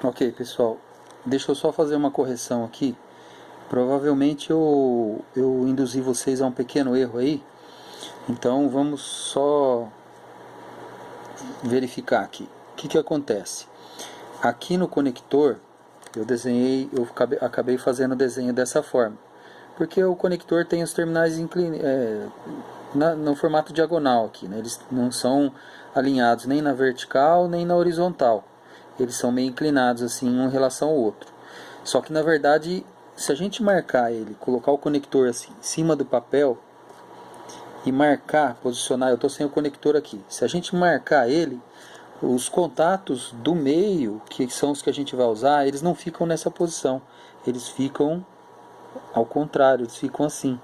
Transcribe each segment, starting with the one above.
Ok, pessoal, deixa eu só fazer uma correção aqui. Provavelmente eu induzi vocês a um pequeno erro aí. Então vamos só verificar aqui. O que acontece? Aqui no conector, eu acabei fazendo o desenho dessa forma. Porque o conector tem os terminais no formato diagonal aqui, né? Eles não são alinhados nem na vertical nem na horizontal. Eles são meio inclinados assim um em relação ao outro. Só que na verdade, se a gente marcar ele, colocar o conector assim em cima do papel e marcar, posicionar, eu estou sem o conector aqui. Se a gente marcar ele, os contatos do meio, que são os que a gente vai usar, eles não ficam nessa posição. Eles ficam ao contrário, eles ficam assim.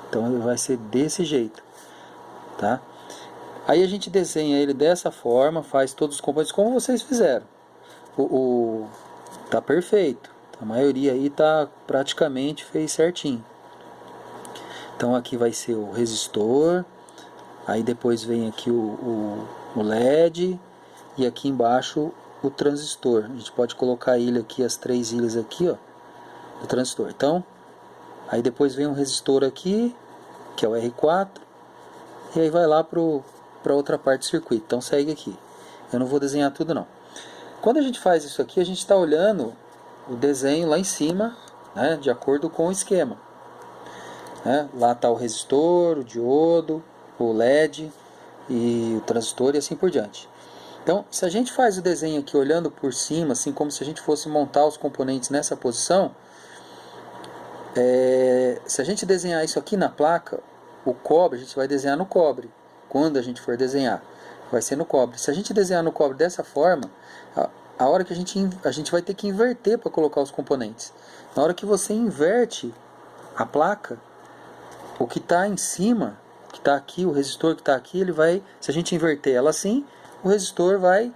Então ele vai ser desse jeito, tá? Aí a gente desenha ele dessa forma, faz todos os componentes como vocês fizeram. Tá perfeito. A maioria aí tá praticamente fez certinho. Então aqui vai ser o resistor. Aí depois vem aqui o LED. E aqui embaixo o transistor. A gente pode colocar ele aqui, as 3 ilhas aqui, ó, do transistor. Então, aí depois vem um resistor aqui, que é o R4. E aí vai lá para outra parte do circuito. Então segue aqui. Eu não vou desenhar tudo não. Quando a gente faz isso aqui, a gente está olhando o desenho lá em cima, né, de acordo com o esquema. Né? Lá está o resistor, o diodo, o LED e o transistor e assim por diante. Então, se a gente faz o desenho aqui olhando por cima, assim como se a gente fosse montar os componentes nessa posição, se a gente desenhar isso aqui na placa, o cobre a gente vai desenhar no cobre. Quando a gente for desenhar, vai ser no cobre. Se a gente desenhar no cobre dessa forma, a hora que a gente vai ter que inverter para colocar os componentes. Na hora que você inverte a placa, o que está em cima, que está aqui, o resistor que está aqui, ele vai, se a gente inverter ela assim, o resistor vai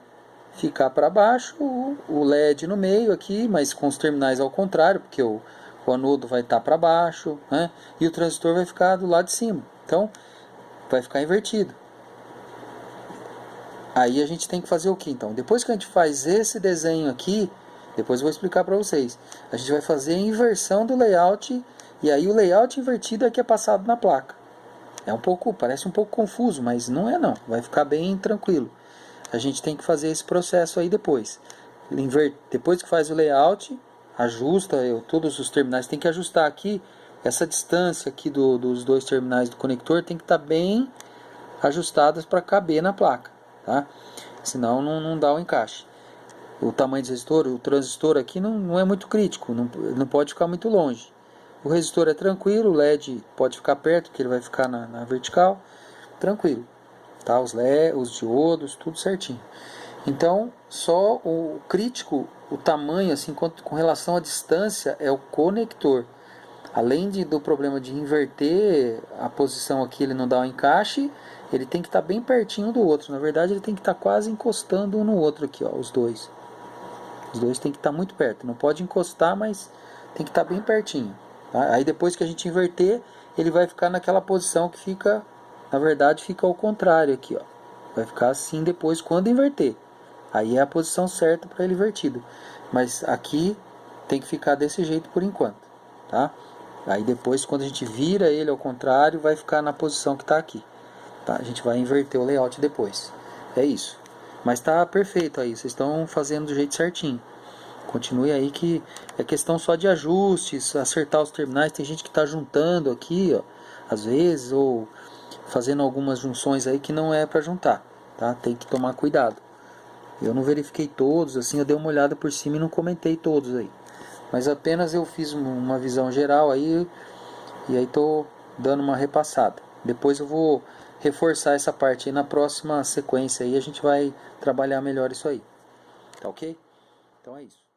ficar para baixo, o LED no meio aqui, mas com os terminais ao contrário, porque o anodo vai estar para baixo, né? E o transistor vai ficar do lado de cima. Então, vai ficar invertido. Aí a gente tem que fazer o que então? Depois que a gente faz esse desenho aqui, depois eu vou explicar para vocês. A gente vai fazer a inversão do layout, e aí o layout invertido é que é passado na placa. Parece um pouco confuso, mas não é não. Vai ficar bem tranquilo. A gente tem que fazer esse processo aí depois. Depois que faz o layout, ajusta, todos os terminais tem que ajustar aqui. Essa distância aqui dos dois terminais do conector tem que estar bem ajustadas para caber na placa, tá? Senão não dá o encaixe. O tamanho do resistor, o transistor aqui não é muito crítico, não pode ficar muito longe. O resistor é tranquilo, o LED pode ficar perto, que ele vai ficar na vertical, tranquilo. Tá? Os diodos, tudo certinho. Então, só o crítico, o tamanho, assim, com relação à distância, é o conector. Além do problema de inverter a posição aqui, ele não dá um encaixe, ele tem que estar bem pertinho do outro. Na verdade, ele tem que estar quase encostando um no outro aqui, ó, os dois. Os dois tem que estar muito perto. Não pode encostar, mas tem que estar bem pertinho. Tá? Aí depois que a gente inverter, ele vai ficar naquela posição que fica, na verdade, fica ao contrário aqui, ó. Vai ficar assim depois quando inverter. Aí é a posição certa para ele invertido. Mas aqui tem que ficar desse jeito por enquanto, tá? Aí depois, quando a gente vira ele ao contrário, vai ficar na posição que está aqui. Tá? A gente vai inverter o layout depois. É isso. Mas está perfeito aí. Vocês estão fazendo do jeito certinho. Continue aí que é questão só de ajustes, acertar os terminais. Tem gente que está juntando aqui, ó, às vezes, ou fazendo algumas junções aí que não é para juntar. Tá? Tem que tomar cuidado. Eu não verifiquei todos, assim, eu dei uma olhada por cima e não comentei todos aí. Mas apenas eu fiz uma visão geral aí, e aí estou dando uma repassada. Depois eu vou reforçar essa parte aí na próxima sequência aí, a gente vai trabalhar melhor isso aí. Tá ok? Então é isso.